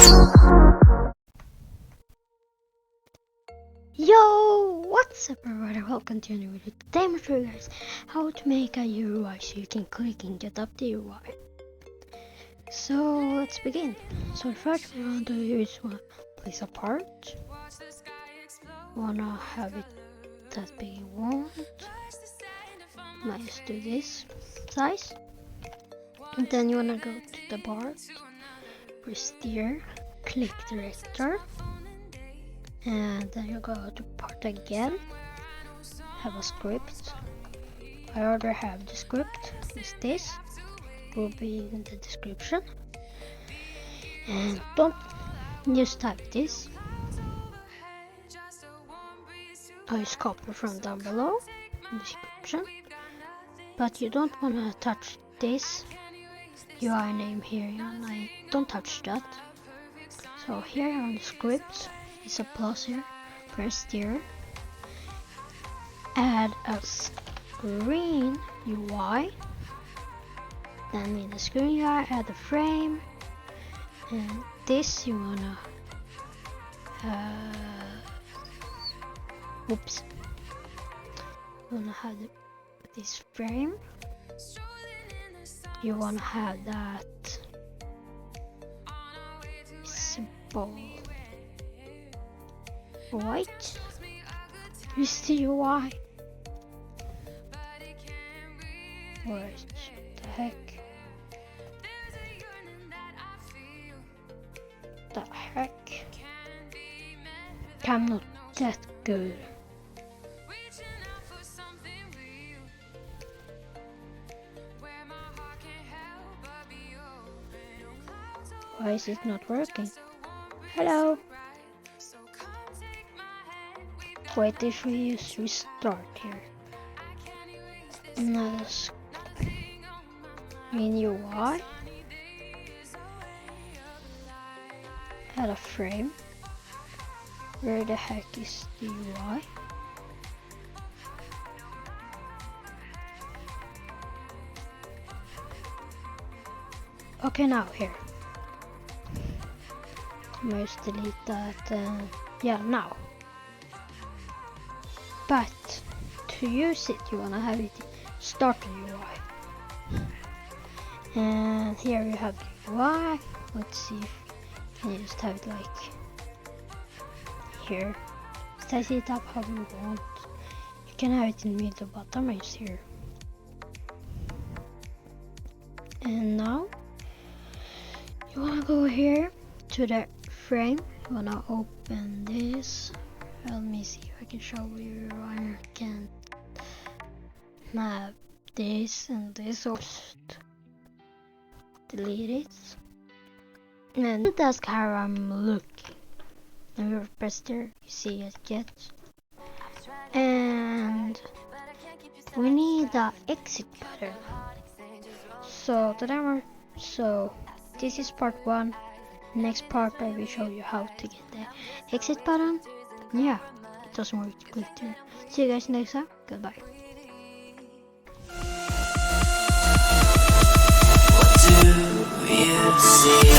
Yo, what's up everybody, welcome to a new video. Today I'm going to show you guys how to make a UI so you can click and get up the UI. So let's begin. So the first thing we want to do is place a part. Wanna have it that big you want. Might just do this size. And then you wanna go to the part, press steer, click director. And then you go to part again, have a script. I already have the script, it's this, will be in the description. And don't just type this, I just copy from down below in the description. But you don't want to touch this UI name here, and don't touch that. So here on the script, it's a plus here, press here, add a screen UI, then in the screen UI add a frame, and this you wanna, you wanna have this frame, you wanna have that simple white is the UI. What the heck? The heck? I'm not that good. Why is it not working? Hello? Wait, if we just restart here. Another screen UI. Add a frame. Where the heck is the UI? Okay, now here. Let's delete that. Yeah, now. But to use it, you wanna have it start the UI. And here you have the UI. Let's see if you can just have it like here. Size it up how you want. You can have it in the middle, bottom right here. And now you wanna go here to the frame. You wanna open this. Let me see if I can show you. I can have this and this. Just delete it. And that's how I'm looking. And we press there, you see it yet. And we need the exit button. So this is part 1. Next part I will show you how to get the exit button. Yeah, it doesn't work to click there. See you guys next time. Goodbye. What do you see?